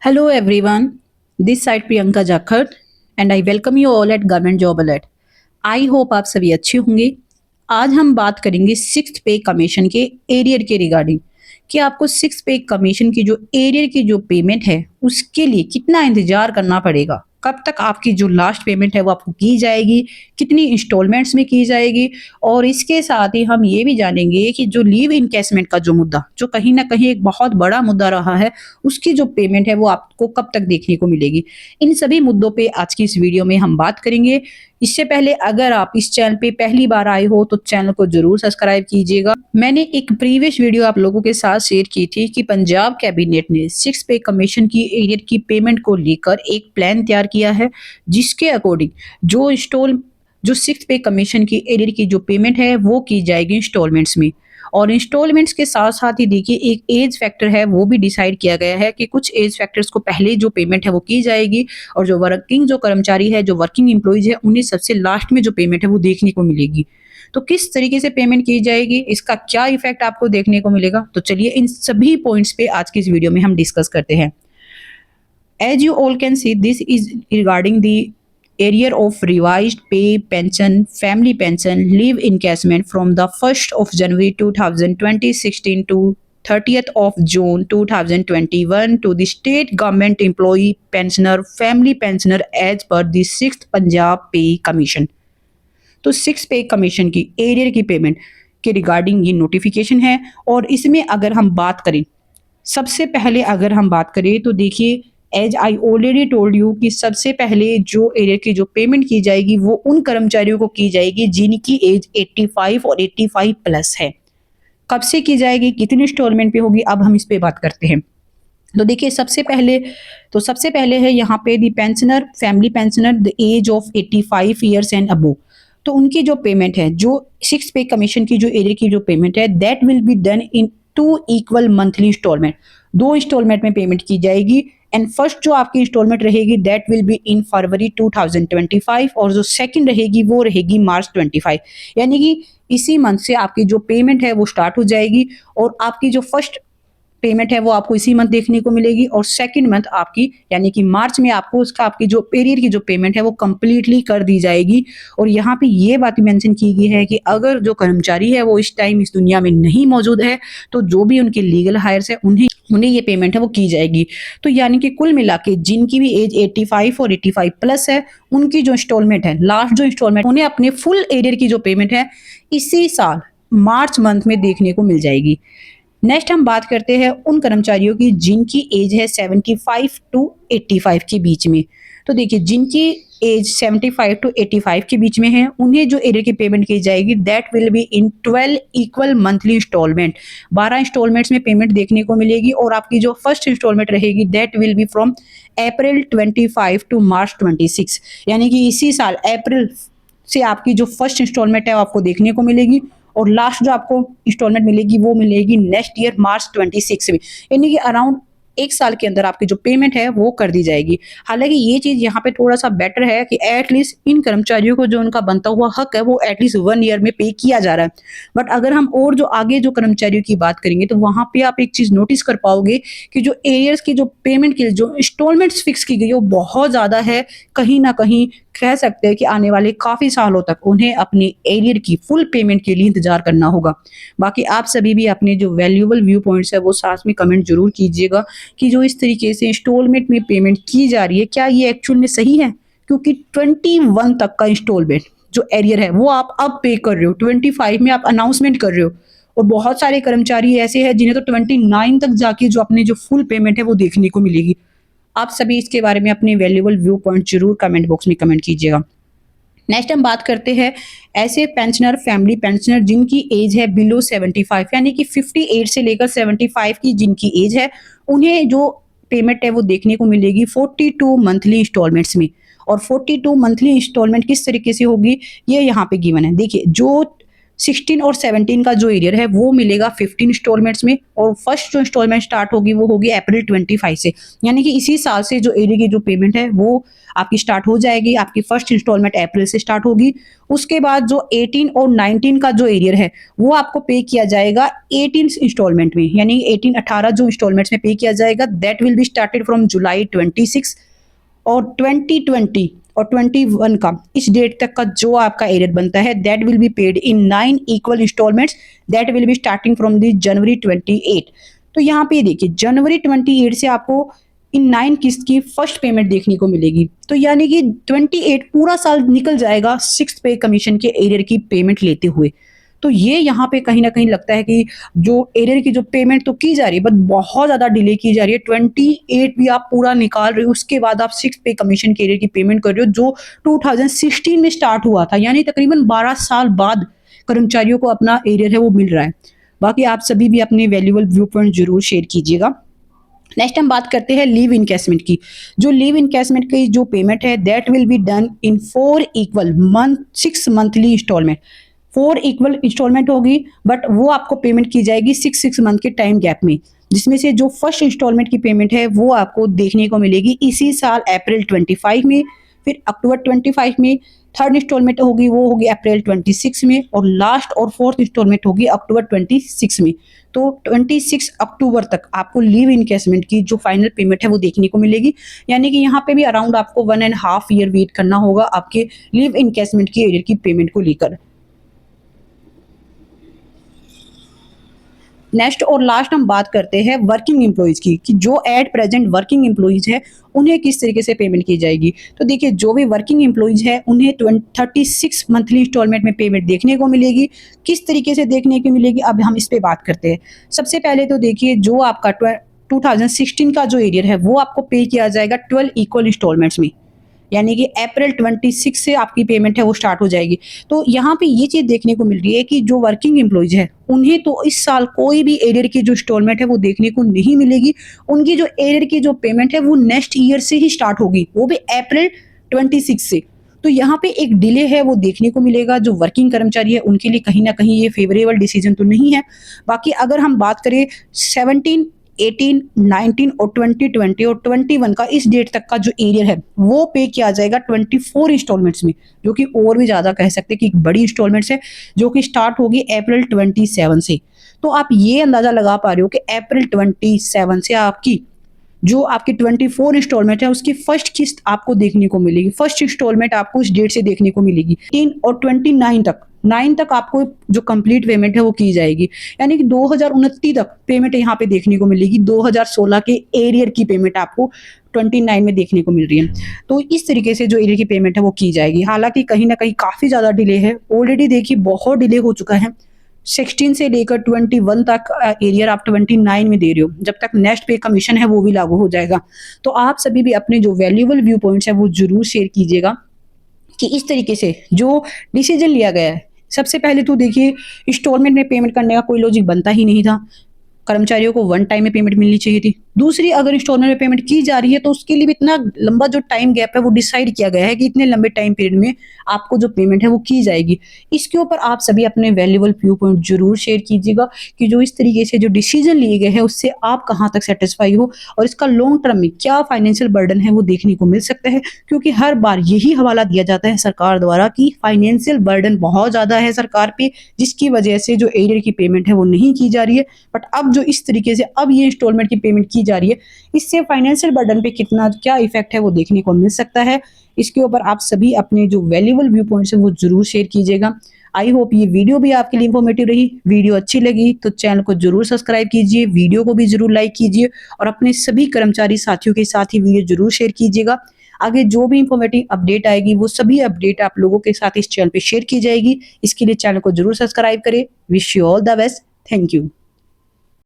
Hello everyone, this side Priyanka Jakhar and I welcome you all at Government Job Alert. I hope आप सभी अच्छे होंगे। आज हम बात करेंगे सिक्स्थ पे कमीशन के एरियर के रिगार्डिंग कि आपको सिक्स्थ पे कमीशन की जो एरियर की जो पेमेंट है उसके लिए कितना इंतजार करना पड़ेगा, कब तक आपकी जो लास्ट पेमेंट है वो आपको की जाएगी, कितनी इंस्टॉलमेंट्स में की जाएगी। और इसके साथ ही हम ये भी जानेंगे कि जो लीव इनकेसमेंट का जो मुद्दा जो कहीं ना कहीं एक बहुत बड़ा मुद्दा रहा है, उसकी जो पेमेंट है वो आपको कब तक देखने को मिलेगी। इन सभी मुद्दों पे आज की इस वीडियो में हम बात करेंगे। इससे पहले अगर आप इस चैनल पे पहली बार आए हो तो चैनल को जरूर सब्सक्राइब कीजिएगा। मैंने एक प्रीवियस वीडियो आप लोगों के साथ शेयर की थी कि पंजाब कैबिनेट ने सिक्स पे कमीशन की एरियर की पेमेंट को लेकर एक प्लान तैयार किया है, जिसके अकॉर्डिंग जो सिक्स पे कमीशन की एरियर की जो पेमेंट है वो की जाएगी इंस्टॉलमेंट्स में। और इंस्टॉलमेंट्स के साथ साथ ही देखिए एक एज फैक्टर है वो भी डिसाइड किया गया है कि कुछ एज फैक्टर्स को पहले जो पेमेंट है वो की जाएगी और जो कर्मचारी है, जो वर्किंग एम्प्लॉइज है, उन्हें सबसे लास्ट में जो पेमेंट है वो देखने को मिलेगी। तो किस तरीके से पेमेंट की जाएगी, इसका क्या इफेक्ट आपको देखने को मिलेगा, तो चलिए इन सभी पॉइंट्स पे आज की इस वीडियो में हम डिस्कस करते हैं। As you all can see, this is regarding the area of revised pay, pension, family pension, leave encashment from the 1st of January 2016 to 30th of June 2021 to the state government employee pensioner, family pensioner as per the 6th Punjab Pay Commission. तो six पे commission की arrear की payment के regarding ये notification है। और इसमें अगर हम बात करें, सबसे पहले अगर हम बात करें तो देखिए as I already told you कि सबसे पहले जो एरियर की जो पेमेंट की जाएगी वो उन कर्मचारियों को की जाएगी जिनकी एज 85 और 85 प्लस है। कब से की जाएगी, कितनी इंस्टॉलमेंट पे होगी, अब हम इस पे बात करते हैं। तो देखिए सबसे पहले है यहाँ पे the pensioner, family pensioner the age of 85 years and above. तो उनकी जो पेमेंट है, जो सिक्स पे कमीशन की जो एरियर की जो पेमेंट है, that will be done in 2 equal monthly instalment. 2 instalment में पेमेंट की जाएगी। एंड फर्स्ट जो आपकी इंस्टॉलमेंट रहेगी that will be in February 2025 और जो सेकंड रहेगी वो रहेगी मार्च 25। यानी कि इसी मंथ से आपकी जो पेमेंट है वो स्टार्ट हो जाएगी और आपकी जो फर्स्ट पेमेंट है वो आपको इसी मंथ देखने को मिलेगी और सेकंड मंथ आपकी यानी कि मार्च में आपको उसका आपकी जो एरियर की जो पेमेंट है वो कंप्लीटली कर दी जाएगी। और यहाँ पे ये बात मेंशन की गई है कि अगर जो कर्मचारी है वो इस टाइम इस दुनिया में नहीं मौजूद है तो जो भी उनके लीगल हायर्स है उन्हें ये पेमेंट है वो की जाएगी। तो यानी कि कुल मिला के जिनकी भी एज 85 और 85 प्लस है, उनकी जो इंस्टॉलमेंट है, लास्ट जो इंस्टॉलमेंट, उन्हें अपने फुल एरियर की जो पेमेंट है इसी साल मार्च मंथ में देखने को मिल जाएगी। नेक्स्ट हम बात करते हैं उन कर्मचारियों की जिनकी एज है 75 टू 85 के बीच में। तो देखिए जिनकी एज 75 टू 85 के बीच में है, उन्हें जो एरियर की पेमेंट की जाएगी that will be in 12 equal monthly installment. 12 installments में पेमेंट देखने को मिलेगी और आपकी जो फर्स्ट इंस्टॉलमेंट रहेगी that will be from April 25 to March 26। यानी कि इसी साल अप्रैल से आपकी जो फर्स्ट इंस्टॉलमेंट है वो आपको देखने को मिलेगी और लास्ट जो आपको इंस्टॉलमेंट मिलेगी वो मिलेगी नेक्स्ट ईयर मार्च 26 में। यानी कि अराउंड 1 साल के अंदर आपकी जो पेमेंट है वो कर दी जाएगी। हालांकि ये चीज यहाँ पे थोड़ा सा बेटर है कि एटलीस्ट इन कर्मचारियों को जो उनका बनता हुआ हक है वो एटलीस्ट 1 ईयर में पे किया जा रहा है। बट अगर हम और जो आगे जो कर्मचारियों की बात करेंगे तो वहां पे आप एक चीज नोटिस कर पाओगे कि जो एरियर्स की जो पेमेंट की जो इंस्टॉलमेंट्स फिक्स की गई है वो बहुत ज्यादा है। कहीं ना कहीं कह सकते हैं कि आने वाले काफी सालों तक उन्हें अपनी एरियर की फुल पेमेंट के लिए इंतजार करना होगा। बाकी आप सभी भी अपने जो वैल्यूएबल व्यू पॉइंट्स है वो साथ में कमेंट जरूर कीजिएगा कि जो इस तरीके से इंस्टॉलमेंट में पेमेंट की जा रही है क्या ये एक्चुअल में सही है। क्योंकि 21 तक का इंस्टॉलमेंट जो एरियर है वो आप अब पे कर रहे हो, 25 में आप अनाउंसमेंट कर रहे हो और बहुत सारे कर्मचारी ऐसे हैं जिन्हें तो 29 तक जाके जो अपनी जो फुल पेमेंट है वो देखने को मिलेगी। आप सभी इसके बारे में अपने वैल्यूएबल व्यू पॉइंट जरूर कमेंट बॉक्स में कमेंट कीजिएगा। नेक्स्ट हम बात करते हैं ऐसे पेंशनर, फैमिली पेंशनर जिनकी एज है बिलो 75 यानी कि 58 से लेकर 75 की जिनकी एज है, उन्हें जो पेमेंट है वो देखने को मिलेगी 42 मंथली इंस्टॉलमेंट्स में। और 42 मंथली इंस्टॉलमेंट किस तरीके से होगी ये यहाँ पे गिवन है। देखिए जो 16 और 17 का जो एरियर है वो मिलेगा 15 इंस्टॉलमेंट्स में, और फर्स्ट जो इंस्टॉलमेंट स्टार्ट होगी वो होगी अप्रैल 25 से, यानी कि इसी साल से जो एरियर की जो पेमेंट है वो आपकी स्टार्ट हो जाएगी। आपकी फर्स्ट इंस्टॉलमेंट अप्रैल से स्टार्ट होगी। उसके बाद जो 18 और 19 का जो एरियर है वो आपको पे किया जाएगा 18 इंस्टॉलमेंट में, यानी 18 जो इंस्टॉलमेंट्स में पे किया जाएगा, that will be started from जुलाई 26 और 2020 और 21 का इस डेट तक का जो आपका एरियर बनता है that will be paid in 9 equal instalments, that will be starting from the January 28। तो यहाँ पे देखिए जनवरी 28 से आपको इन 9 किस्त की फर्स्ट पेमेंट देखने को मिलेगी। तो यानी कि 28 पूरा साल निकल जाएगा सिक्स पे कमीशन के एरियर की पेमेंट लेते हुए। तो ये यहाँ पे कहीं ना कहीं लगता है कि जो एरियर की जो पेमेंट तो की जा रही है बट बहुत ज़्यादा डिले की जा रही है। 28 भी आप पूरा निकाल रहे हो, उसके बाद आप सिक्स पे कमीशन के एरियर की पेमेंट कर रहे हो जो 2016 में स्टार्ट हुआ था, यानी तकरीबन 12 साल बाद कर्मचारियों को अपना एरियर है वो मिल रहा है। बाकी आप सभी भी अपने वैल्यूएबल व्यू पॉइंट जरूर शेयर कीजिएगा। नेक्स्ट हम बात करते हैं लीव इनकैशमेंट की। जो लीव इनकैशमेंट की जो पेमेंट है that will be done in 4 equal month 6 monthly instalment. 4 equal instalment होगी बट वो आपको पेमेंट की जाएगी 6 मंथ के टाइम गैप में, जिसमें से जो फर्स्ट इंस्टॉलमेंट की पेमेंट है वो आपको देखने को मिलेगी इसी साल अप्रैल 25 में, फिर अक्टूबर 25 में थर्ड इंस्टॉलमेंट होगी वो होगी अप्रैल 26 में, और लास्ट और फोर्थ इंस्टॉलमेंट होगी अक्टूबर 26 में। तो 26 अक्टूबर तक आपको लीव इनकैशमेंट की जो फाइनल पेमेंट है वो देखने को मिलेगी, यानी कि यहाँ पे भी अराउंड आपको 1.5 ईयर वेट करना होगा आपके लीव इनकैशमेंट की एरियर की पेमेंट को लेकर। नेक्स्ट और लास्ट हम बात करते हैं वर्किंग एम्प्लॉयज की, कि जो एट प्रेजेंट वर्किंग एम्प्लॉयज है उन्हें किस तरीके से पेमेंट की जाएगी। तो देखिए जो भी वर्किंग एम्प्लॉयज है उन्हें 36 मंथली इंस्टॉलमेंट में पेमेंट देखने को मिलेगी। किस तरीके से देखने को मिलेगी अब हम इस पे बात करते हैं। सबसे पहले तो देखिए जो आपका 2016 का जो एरियर है वो आपको पे किया जाएगा 12 इक्वल इंस्टॉलमेंट्स में, यानी कि अप्रैल 26 से आपकी पेमेंट है वो स्टार्ट हो जाएगी। तो यहाँ पे ये चीज़ देखने को मिल रही है कि जो वर्किंग एम्प्लॉयज है उन्हें तो इस साल कोई भी एरियर की जो इंस्टॉलमेंट है वो देखने को नहीं मिलेगी। उनकी जो एरियर की जो पेमेंट है वो नेक्स्ट ईयर से ही स्टार्ट होगी, वो भी अप्रैल 26 से। तो यहाँ पे एक डिले है वो देखने को मिलेगा। जो वर्किंग कर्मचारी है उनके लिए कहीं ना कहीं ये फेवरेबल डिसीजन तो नहीं है। बाकी अगर हम बात करें 17, 18, 19 और 2020 और 21 का इस डेट तक का जो एरियर है वो पे किया जाएगा 24 इंस्टॉलमेंट्स में, जो कि और भी ज़्यादा कह सकते हैं कि एक बड़ी इंस्टॉलमेंट्स है जो कि स्टार्ट होगी अप्रैल 27 से। तो आप ये अंदाज़ा लगा पा रहे हो कि अप्रैल 27 से आपकी जो आपकी 24 इंस्टॉलमेंट है उसकी फर्स्ट किस्त आपको देखने को मिलेगी। फर्स्ट इंस्टॉलमेंट आपको इस डेट से देखने को मिलेगी 3 और 29 तक 9 तक आपको जो कंप्लीट पेमेंट है वो की जाएगी, यानी कि 2029 तक पेमेंट यहाँ पे देखने को मिलेगी। 2016 के एरियर की पेमेंट आपको 29 में देखने को मिल रही है। तो इस तरीके से जो एरियर की पेमेंट है वो की जाएगी। हालांकि कहीं ना कहीं काफ़ी ज़्यादा डिले है, ऑलरेडी देखिए बहुत डिले हो चुका है। 16 से लेकर 21 तक एरियर आप 29 में दे रहे हो, जब तक नेक्स्ट पे कमीशन है वो भी लागू हो जाएगा। तो आप सभी भी अपने जो वैल्यूएबल व्यू पॉइंट्स है वो जरूर शेयर कीजिएगा कि इस तरीके से जो डिसीजन लिया गया है। सबसे पहले तो देखिए इंस्टॉलमेंट में पेमेंट करने का कोई लॉजिक बनता ही नहीं था, कर्मचारियों को वन टाइम में पेमेंट मिलनी चाहिए थी। दूसरी, अगर इंस्टॉलमेंट में पेमेंट की जा रही है तो उसके लिए भी इतना लंबा जो टाइम गैप है वो डिसाइड किया गया है कि इतने लंबे टाइम पीरियड में आपको जो पेमेंट है वो की जाएगी। इसके ऊपर आप सभी अपने वैल्यूएबल व्यू पॉइंट जरूर शेयर कीजिएगा कि जो इस तरीके से जो डिसीजन लिए गए हैं उससे आप कहाँ तक सेटिस्फाई हो और इसका लॉन्ग टर्म में क्या फाइनेंशियल बर्डन है वो देखने को मिल सकता है। क्योंकि हर बार यही हवाला दिया जाता है सरकार द्वारा कि फाइनेंशियल बर्डन बहुत ज़्यादा है सरकार पे, जिसकी वजह से जो एरियर की पेमेंट है वो नहीं की जा रही है। बट अब जो इस तरीके से अब ये इंस्टॉलमेंट की पेमेंट की जा रही है, इससे फाइनेंशियल बर्डन पे कितना क्या इफेक्ट है वो देखने को मिल सकता है। इसके ऊपर आप सभी अपने जो वैल्यूएबल व्यू पॉइंट्स है वो जरूर शेयर कीजिएगा। आई होप ये वीडियो भी आपके लिए इंफॉर्मेटिव रही। वीडियो अच्छी लगी तो चैनल को जरूर सब्सक्राइब कीजिए, वीडियो को भी जरूर लाइक कीजिए और अपने सभी कर्मचारी साथियों के साथ ही वीडियो जरूर शेयर कीजिएगा। आगे जो भी इंफॉर्मेटिव अपडेट आएगी वो सभी अपडेट आप लोगों के साथ इस चैनल पे शेयर की जाएगी। इसके लिए चैनल को जरूर सब्सक्राइब करें। Wish you all the best. Thank you.